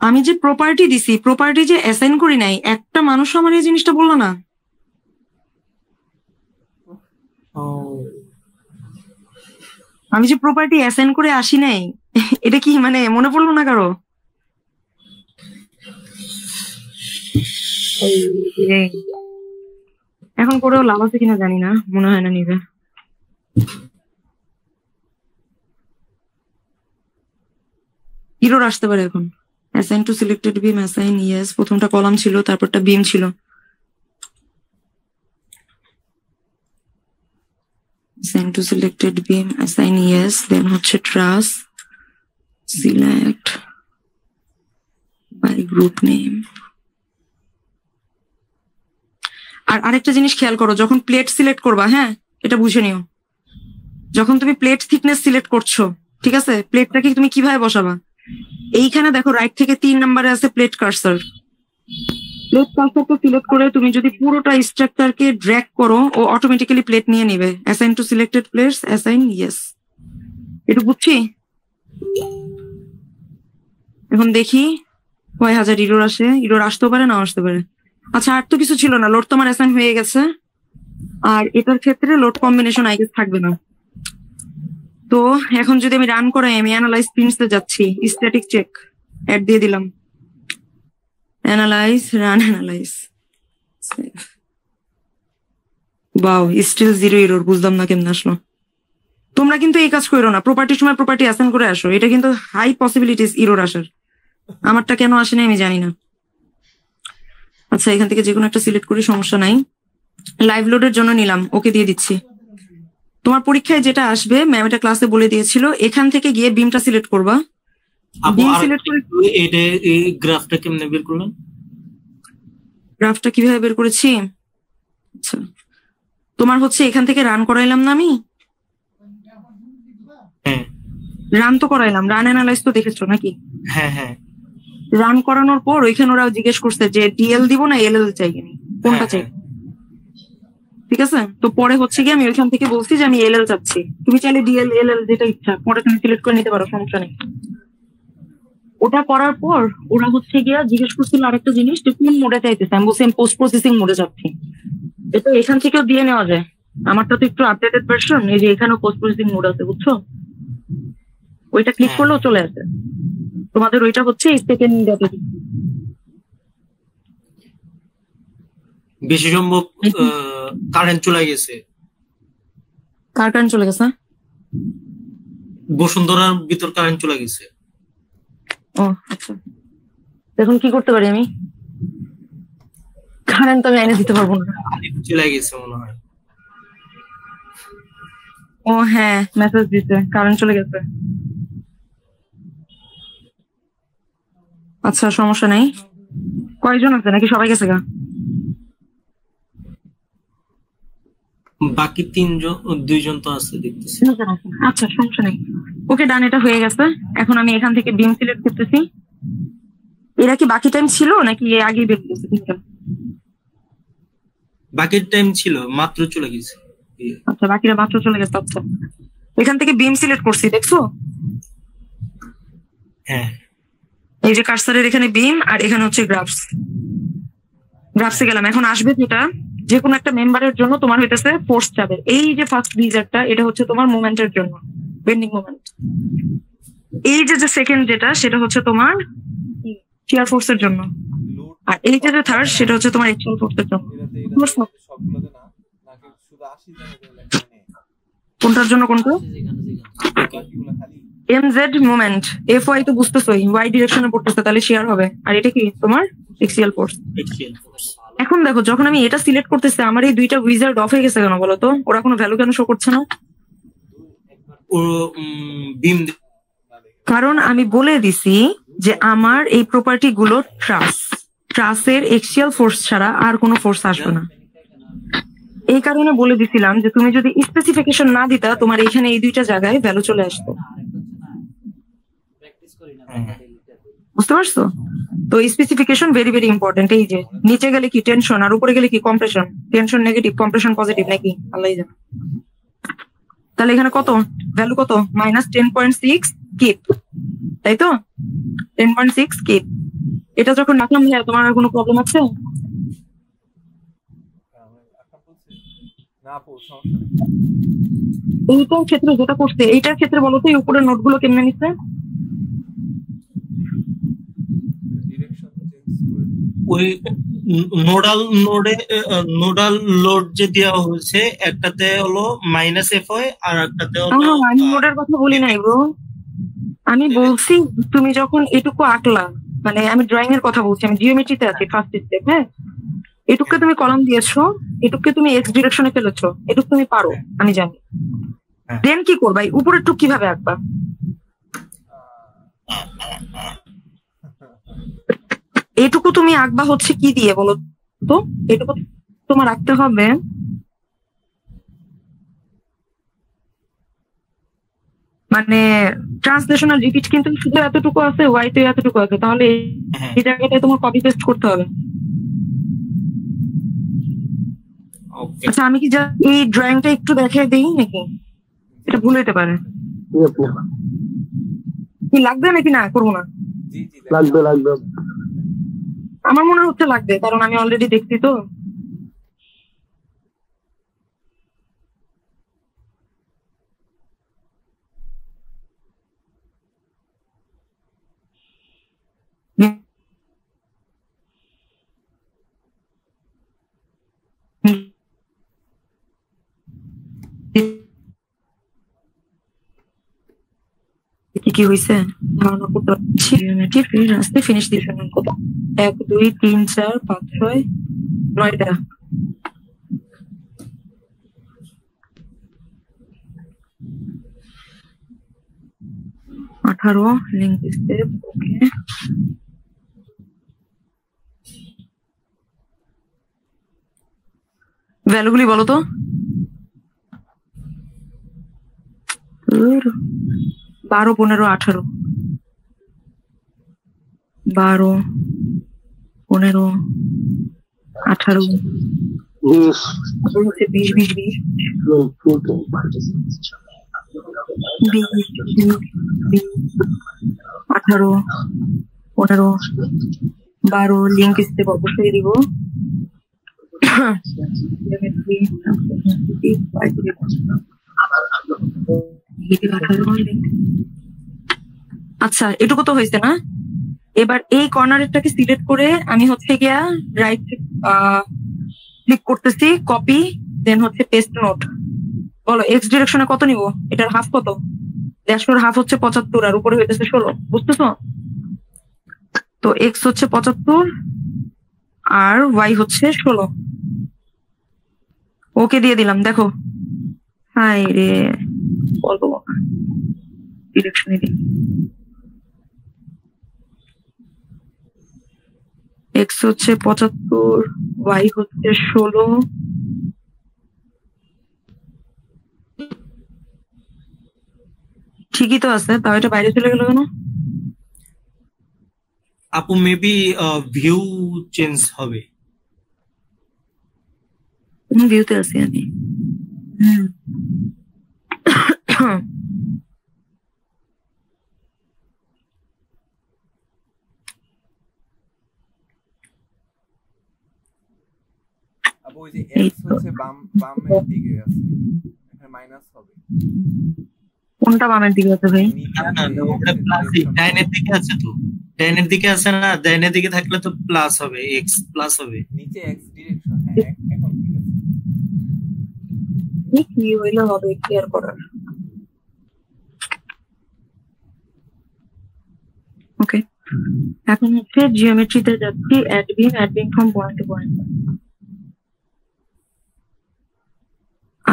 আমি যে প্রপার্টি দিছি, প্রপার্টি যে অ্যাসাইন করি নাই, একটা মানুষ আমার এই জিনিসটা বললো না। আমি যে প্রপার্টি অ্যাসাইন করে আসি নাই, এটা কি মানে মনে পড়লো না কারো? এখন করেও লাভ আছে কিনা জানি না, মনে হয় না নিবে। ইরোর আসতে পারে এখন। Assign to selected beam, assign, yes, প্রথমটা কলাম ছিল, তারপরটা বিম ছিল। Assign to selected beam, assign, yes, then হচ্ছে truss, select by group name, আর আরেকটা জিনিস খেয়াল করো, যখন প্লেট সিলেক্ট করবা, হ্যাঁ এটা বুঝে নিও, যখন তুমি প্লেট থিকনেস সিলেক্ট করছো, ঠিক আছে, প্লেটটাকে তুমি কিভাবে বসাবা? এইখানে দেখো রাইট থেকে 3 নম্বরে আছে প্লেট কার্সার। প্লেট কার্সারটা সিলেক্ট করে তুমি যদি পুরোটা স্ট্রাকচারকে ড্র্যাগ করো, ও অটোমেটিক্যালি প্লেট নিয়ে নিবে। Assign to selected plates, assign, yes. এটা বুঝছি। এখন দেখি কয় হাজার ইরোর আসে। ইরোর আসতেও পারে, না আসতে পারে। আচ্ছা, আর তো কিছু ছিল না, লোড তোমার অ্যাসাইন হয়ে গেছে। আর এটার ক্ষেত্রে লোড কম্বিনেশন আই গেস থাকবে না। তো এখন যদি আমি রান করাই, আমি অ্যানালাইজ প্রিন্টসে যাচ্ছি, স্ট্যাটিক চেক অ্যাড দিয়ে দিলাম, অ্যানালাইজ, রান অ্যানালাইজ। বাও, স্টিল 0 এরর। বুঝলাম না কেমন আসলো। তোমরা কিন্তু এই কাজ করো না, প্রপার্টির সময় প্রপার্টি অ্যাসাইন করে আসো, এটা কিন্তু হাই পসিবিলিটিস ইরর আসার। আমারটা কেন আসেনি আমি জানি না। আচ্ছা, এখান থেকে যে কোনো একটা সিলেক্ট করি, সমস্যা নাই। লাইভ লোডের জন্য নিলাম, ওকে দিয়ে দিচ্ছি। তোমার পরীক্ষায় যেটা আসবে, ম্যাম এটা ক্লাসে বলে দিয়েছিল, এখান থেকে গিয়ে বিমটা সিলেক্ট করবা। বিম সিলেক্ট করে এটা এই গ্রাফটা কেমনে বের করলাম? গ্রাফটা কিভাবে বের করেছি? আচ্ছা, তোমার হচ্ছে এখান থেকে রান করাইলাম না আমি? হ্যাঁ, রান তো করাইলাম, রান অ্যানালাইজ তো দেখেছো নাকি? হ্যাঁ হ্যাঁ। রান করানোর পর ওইখানে ওরা জিজ্ঞেস করছে যে ডিএল দিব না এলএল চাই কিনি, কোনটা চাই। ঠিক আছে, তো পরে হচ্ছে কি আমি ওইখান থেকে বলছি যে আমি এলএল চাচ্ছি। তুমি চাইলে ডিএল এলএল যেটা ইচ্ছা পরে তুমি সিলেক্ট করে নিতে পারো, সমস্যা নেই। ওটা করার পর ওরা হচ্ছে গিয়া জিজ্ঞেস করছিল আরেকটা জিনিস, যে কোন মোডে চাইতেছে। আমি বলছি আমি পোস্ট প্রসেসিং মোডে যাচ্ছি। এটা এখান থেকেও দিয়ে নেওয়া যায়, আমারটা তো একটু আপডেটেড ভার্সন। এই যে এখানেও পোস্ট প্রসেসিং মোড আছে, বুঝছো? ওইটা ক্লিক করলেও চলে আসে। তোমাদের ওইটা হচ্ছে সেকেন্ড ডেটা। বেশি সম্ভব কারেন্ট চলে গেছে। কার কারেন্ট চলে গেছে? বসুন্ধরার ভিতর কারেন্ট চলে গেছে। ও আচ্ছা, এখন কি করতে পারি আমি? কারেন্ট তো আমি এনে দিতে পারবো না। চলে গেছে মনে হয়। ও হ্যাঁ, মেসেজ দিতে কারেন্ট চলে গেছে। আচ্ছা, সমস্যা নাই। কয়জন আছে নাকি সবাই গেছে গা? বাকি 2জন তো আছে দেখতেছি। আচ্ছা, সমস্যা নেই। ওকে, ডান, এটা হয়ে গেছে। এখন আমি এখান থেকে বিম সিলেক্ট করতেছি। এরা কি বাকি টাইম ছিল নাকি আগে বের করেছে? বাকি টাইম ছিল, মাত্র চলে গেছে। আচ্ছা, বাকিরা মাত্র চলে গেছে। আচ্ছা, এখান থেকে বিম সিলেক্ট করছি, দেখছো? হ্যাঁ, এই যে কার্সারের এখানে বিম, আর এখানে হচ্ছে গ্রাফস। গ্রাফসে গেলাম। এখন আসবে যেটা, যে কোনো একটা মেম্বারের জন্য তোমার হইতেছে ফোর্স যাবে। এই যে ফার্স্ট ভিজারটা, এটা হচ্ছে তোমার মোমেন্টের জন্য, বেন্ডিং মোমেন্ট। এই যে সেকেন্ড যেটা, সেটা হচ্ছে তোমার শিয়ার ফোর্সের জন্য। আর এই যে থার্ড, সেটা হচ্ছে তোমার এক্সিয়াল ফোর্সের জন্য। কোনটার জন্য কোনটা? এমজেড মোমেন্ট, এফ ওয়াই তো বুঝতেছোই, ওয়াই ডিরেকশনে পড়তেছে, তাহলে শেয়ার হবে। আর এটা কি তোমার এক্সিয়াল ফোর্স। এখন দেখো, যখন আমি এটা সিলেক্ট করতেছি, আমার এই দুইটা উইজার্ড অফ হয়ে গেছে কেন বলো তো? ওরা কোনো ভ্যালু কেন শো করছে না? কারণ আমি বলে দিছি যে আমার এই প্রপার্টি গুলো ট্রাসের এক্সিয়াল ফোর্স ছাড়া আর কোনো ফোর্স আসবে না। এই কারণে বলে দিছিলাম যে তুমি যদি স্পেসিফিকেশন না দিতা, তোমার এখানে এই দুইটা জায়গায় ভ্যালু চলে আসতো। বুঝতে পারছো? তো স্পেসিফিকেশন ভেরি ভেরি ইম্পর্টেন্ট। এই যে নিচে গেলে কি টেনশন, আর উপরে গেলে কি compression. Tension negative, compression positive নাকি আল্লাহ জানে। তাহলে এখানে কত ভ্যালু, কত? -10.6 কিপ, তাই তো? 10.6 কিপ। এটা যখন রাখলাম, হ্যাঁ, তোমার আর কোনো প্রবলেম আছে? এইটার ক্ষেত্রে যেটা করছে, এইটার ক্ষেত্রে বলো তো, এই উপরের নোট গুলো কেমনে নিচ্ছে? ওই নোডাল লোড যে দেওয়া হয়েছে, একটাতে হলো -FY আর একটাতে হলো। আমি নোডের কথা বলি নাই ব্রো, আমি বলছি তুমি যখন এটুকু আঁকলা, মানে আমি ড্রয়িং এর কথা বলছি, আমি জিওমেট্রিতে আছি ফার্স্ট স্টেপ। হ্যাঁ, এটুকুকে তুমি কলাম দিয়েছো, এটুকুকে তুমি এক্স ডিরেকশনে ফেলেছো, এটুকু তুমি পারো, আমি জানি। দেন কি করবা? উপরের টুক কিভাবে আঁকবা? এটুকু তুমি আঁকবা হচ্ছে কি দিয়ে বলো তো? এটুকু তোমার রাখতে হবে মানে ট্রান্সলেশনাল রিপিট কিন্তু শুধু এতটুকু আছে, ওয়াই তে এতটুকু আছে, তাহলে হ্যাঁ এই জায়গাটায় তোমার কপি পেস্ট করতে হবে। ওকে। আচ্ছা আমি কি এই ড্রয়িংটা একটু দেখিয়ে দিই নাকি? এটা ভুল হইতে পারে। কি লাগবে নাকি না করবো না? জি জি লাগবে লাগবে। আমার মনে হচ্ছে লাগবে, কারণ আমি অলরেডি দেখছি তো। কি হয়েছে ধারণা করতে পারছি। রাস্তায় ফিনিশ দিয়ে শুনুন কত 1 2 3 4 5 6 9টা। আঠারো লিঙ্ক স্টেপ। ওকে ভ্যালুগুলি বলো তো। 12 15 18 12 15 18 20 20 20 20 18 15 12 লিঙ্ক স্টেপ অবশ্যই দিব। আচ্ছা এটুকু তো হয়েছে না? এবার এই কর্নারেরটাকে সিলেক্ট করে আমি হচ্ছে গিয়া রাইট ক্লিক করতেছি, কপি, দেন হচ্ছে পেস্ট নোট। বলো এক্স ডিরেকশনে কত নিব? এটার হাফ কত? 150 হাফ হচ্ছে 75 আর উপরে হইতেছে 16, বুঝতেছো? তো এক্স হচ্ছে 75 আর ওয়াই হচ্ছে 16। ওকে দিয়ে দিলাম। দেখো হাই রে বলবো ডিরেকশনে দিই। এক্স হচ্ছে 75, ওয়াই হচ্ছে 16। ঠিকই তো আছে, তাও এটা বাইরে চলে গেল কেন? আপু মেবি ভিউ চেঞ্জ হবে। ভিউতে আছি আমি। আপু ওই যে এক্স হচ্ছে বামের দিকে আছে, এখানে মাইনাস হবে। কোনটা বামের দিকে আছে ভাই? না না ওটা প্লাস, ডাইনের দিকে আছে তো, ডাইনের দিকে আছে না, ডাইনের দিকে থাকলে তো প্লাস হবে, এক্স প্লাস হবে। নিচে এক্স ডিরেকশন। হ্যাঁ এখন ঠিক আছে। কি হইলে হবে ক্লিয়ার করার। ওকে এখন হচ্ছে জিওমেট্রিতে যাচ্ছি, add beam from point to point.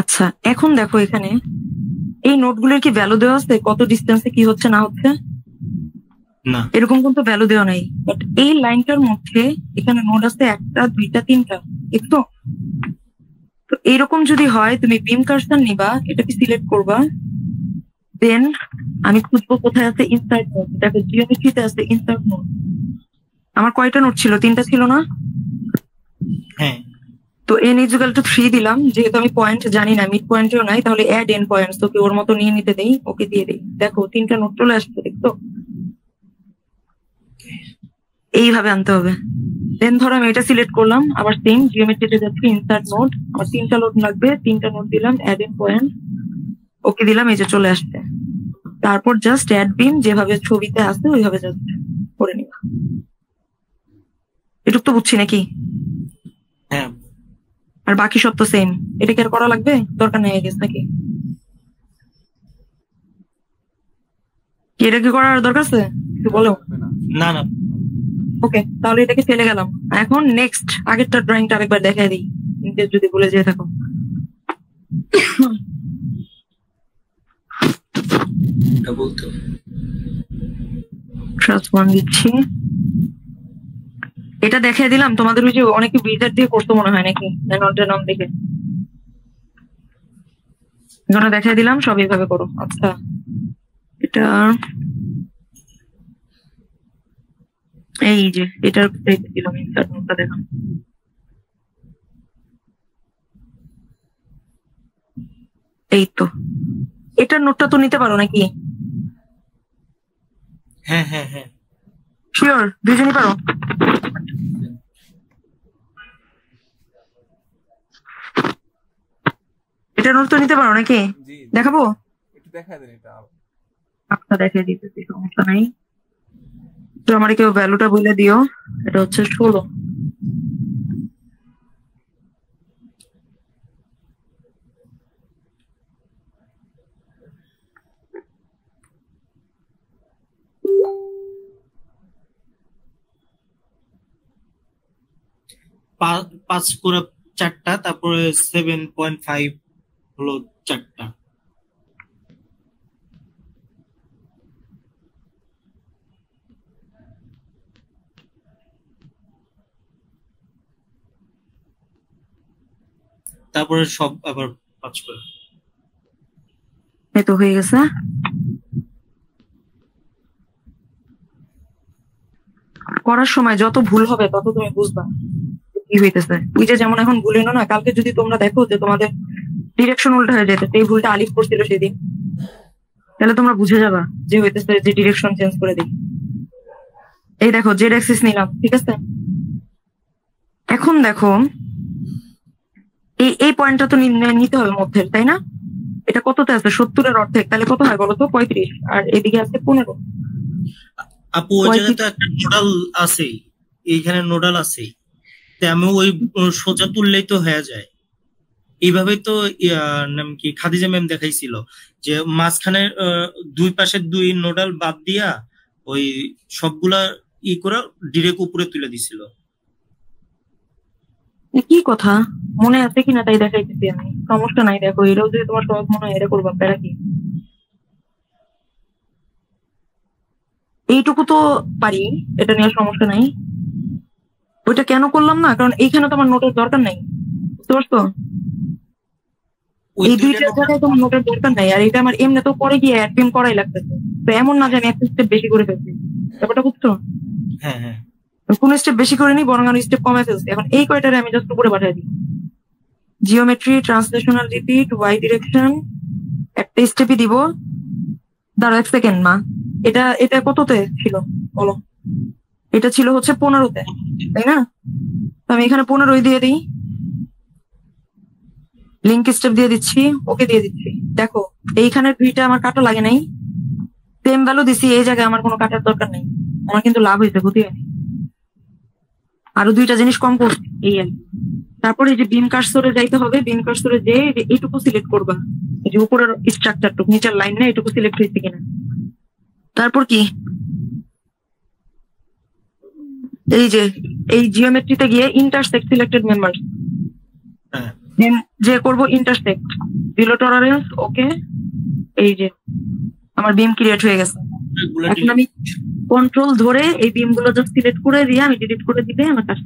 আচ্ছা এখন দেখো এখানে এই নোটগুলোর কি ভ্যালু দেওয়া আছে? কত ডিস্টেন্সে কি হচ্ছে না হচ্ছে? না এরকম কিন্তু ভ্যালু দেওয়া নাই। বাট এই লাইনটার মধ্যে এখানে নোট আছে 1টা 2টা 3টা, একটু। তো এইরকম যদি হয় তুমি বিম কার্সর নিবা, এটাকে সিলেক্ট করবা, দেন আমি খুঁজবো কোথায় আছে ইনসার্ট নোট। দেখো জিওমেট্রিতে আছে ইনসার্ট নোট। আমার কয়টা নোট ছিল? 3টা ছিল না? হ্যাঁ তো n = 3 দিলাম, যেহেতু আমি পয়েন্ট জানি না, মিড পয়েন্টও নাই, তাহলে অ্যাড n পয়েন্টস। ওকে ওর মতো নিয়ে নিতে দেই, ওকে দিয়ে দেই। দেখো 3টা নোট চলে আসছে, দেখতো? এইভাবে আনতে হবে। দেন ধরো আমি এটা সিলেক্ট করলাম, আবার সেম জিওমেট্রিতে যাচ্ছি, ইনসার্ট নোট, আমার 3টা নোট লাগবে, 3টা নোট দিলাম, অ্যাড n পয়েন্ট, ওকে দিলাম, এই যে চলে আসছে। তারপর জাস্ট অ্যাড বিম যেভাবে ছবিতে আসছে ওইভাবে জাস্ট করে নিবা। এটুক তো বুঝছি নাকি? হ্যাঁ আর বাকি সব তো সেম। এটা কি আর করা লাগবে? দরকার নেই গেছে নাকি? এটা কি করার দরকার আছে? একটু বলো। না না ওকে তাহলে এটাকে ফেলে গেলাম। এখন নেক্সট আগেরটা ড্রয়িংটা আরেকবার দেখাই দিই, যদি ভুলে যেয়ে থাকো। এটা বলতে +1 দিচ্ছি। এটা এটা দেখিয়ে দিলাম তোমাদের, ওই যে অনেকে বিজার দিয়ে করতো মনে হয় নাকি নাম দেখে, এখানে দেখিয়ে দিলাম সব এইভাবে করো। আচ্ছা এটা এই যে এটার দিলাম ইনসার্ট নোটটা, দেখাম। এই তো এটার নোটটা তো নিতে পারো নাকি? হ্যাঁ হ্যাঁ হ্যাঁ, শিওর দুজনই পারো? এটার নোট তো নিতে পারো নাকি? জি দেখাবো? একটু দেখায় দেন এটা। আচ্ছা দেখিয়ে দিতেছি, সমস্যা নাই। তো আমার কেউ ভ্যালুটা বলে দিও। এটা হচ্ছে 16। পাঁচ করে 4টা, তারপরে 7.5 হলো 4টা। তারপরে সব আবার 5 করে। এই তো হয়ে গেছে। করার সময় যত ভুল হবে তত তুমি বুঝবা কি হইতেছে। ওই যে যেমন এখন ভুল না, কালকে যদি তোমরা দেখো যে তোমাদের ডিরেকশন উল্টা হয়ে যেত, এই ভুলটা আলিফ করছিল সেদিন, তাহলে তোমরা বুঝে যাবা যে হইতেছে যে ডিরেকশন চেঞ্জ করে দিই। এই দেখো জেড অ্যাক্সিস নিলাম, ঠিক আছে? এখন দেখো এই পয়েন্টটা তো নিতে হবে মধ্যের, তাই না? এটা কততে আছে? 70-এর অর্ধেক, তাহলে কত হয় বলো তো? 35। আর এদিকে আছে 15। আপু ওই জায়গায় তো একটা নোডাল আছেই, এইখানে নোডাল আছেই, তাই আমি ওই সোজা তুললেই তো হয়ে যায়। এইভাবেই তো নাম কি খাদিজা ম্যাম দেখাইছিল, যে মাঝখানে দুই পাশের 2 নোডাল বাদ দিয়া ওই সবগুলা করে ডিরেক্ট উপরে তুলে দিছিল। কি কথা মনে আছে কিনা তাই দেখাইতেছি আমি, সমস্যা নাই। দেখো এটাও যদি তোমার সহজ মনে হয় এটা করবা, প্যারা কি? এইটুকু তো পারি, এটা নিয়ে সমস্যা নাই। ওইটা কেন করলাম না, কারণ এইখানে তোমার নোটের দরকার নাই, বুঝতে পারছো? এই দুইটার জায়গায় তোমার নোটের দরকার নাই, আর এটা আমার এমনি তো পরে গিয়ে অ্যাডমিন করাই লাগতেছে, তো এমন না যে আমি একটা স্টেপ বেশি করে ফেলছি, ব্যাপারটা বুঝছো? হ্যাঁ হ্যাঁ, কোন স্টেপ বেশি করে নি, বরং আমি স্টেপ কমে ফেলছি। এখন এই কয়টারে আমি জাস্ট উপরে পাঠিয়ে দিই। Geometry, translational repeat, Y direction, একটা স্টেপই দিব। দাঁড়াও 1 সেকেন্ড মা, এটা কততে ছিল বলো? এটা ছিল হচ্ছে 15-তে, তাই না? তো আমি এখানে 15ই দিয়ে দিই, লিঙ্ক স্টেপ দিয়ে দিচ্ছি, ওকে দিয়ে দিচ্ছি। দেখো এইখানে 2টা আমার কাটা লাগে নাই, সেম ভ্যালু দিছি, এই জায়গায় আমার কোনো কাটার দরকার নেই। আমার কিন্তু লাভ হয়েছে, ক্ষতি হয়নি। আরো 2টা জিনিস কম করছি এই আর কি। তারপরে এই যে বিম কার্সরে যাইতে হবে, বিম কার্সরে যে এইটুকু সিলেক্ট করবা, এই যে উপরের স্ট্রাকচারটুকু, নিচের লাইন না, এইটুকু সিলেক্ট হয়েছে কিনা। তারপর কি, এই যে এই জিওমেট্রিতে গিয়ে ইন্টারসেক্ট সিলেক্টেড মেম্বার্স, যে করব ইন্টারসেক্ট, বিলো টলারেন্স, ওকে। এই যে আমার বিম ক্রিয়েট হয়ে গেছে। এখন আমি কন্ট্রোল ধরে এই বিম গুলো জাস্ট সিলেক্ট করে দিয়ে আমি ডিলিট করে দিলে আমার কাজ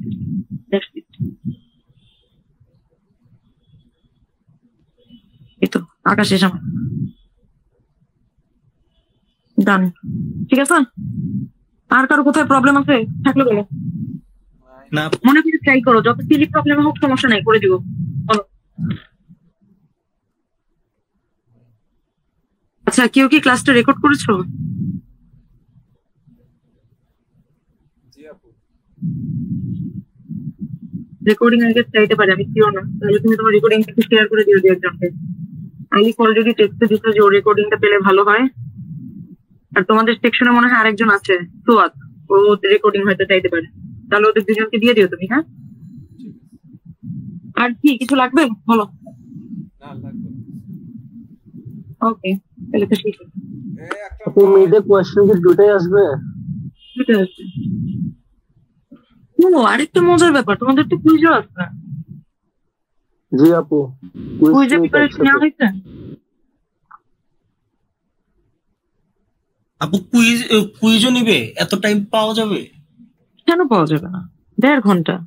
শেষ। এই তো আকাশ শেষ আমার, ডান। ঠিক আছে? আর কারো কোথায় প্রবলেম আছে থাকলে বলো, না মনে করে ট্রাই করো, যত সিলি প্রবলেম হোক সমস্যা নাই, করে দিব। বলো। আচ্ছা কেউ কি ক্লাসটা রেকর্ড করেছো? জি আপু, রেকর্ডিং আগে চাইতে পারে, আমি শিওর না। তাহলে তুমি তোমার রেকর্ডিংটা শেয়ার করে দিও একজনকে। আইলিক অলরেডি টেক্সটে দিচ্ছে যে ওর রেকর্ডিংটা পেলে ভালো হয়। আর তোমাদের সেকশনে মনে হয় আরেকজন আছে, সুয়াদ, ও রেকর্ডিং হয়তো চাইতে পারে। তাহলে ওদের দুজনকে দিয়ে দিও তুমি, হ্যাঁ? আর কি কিছু লাগবে বলো? না লাগবে না। ওকে, তাহলে তো ঠিক আছে। একটা আপু মেয়েদের কোয়েশ্চেন কি দুটাই আসবে? ঠিক আছে। ও আরেকটা মজার ব্যাপার, তোমাদের তো কুইজও আছে না? জি আপু, কুইজে প্রিপারেশন নেওয়া হয়েছে? আপু কুইজও নিবে? এত টাইম পাওয়া যাবে? কেন পাওয়া যাবে না? 1.5 ঘন্টা।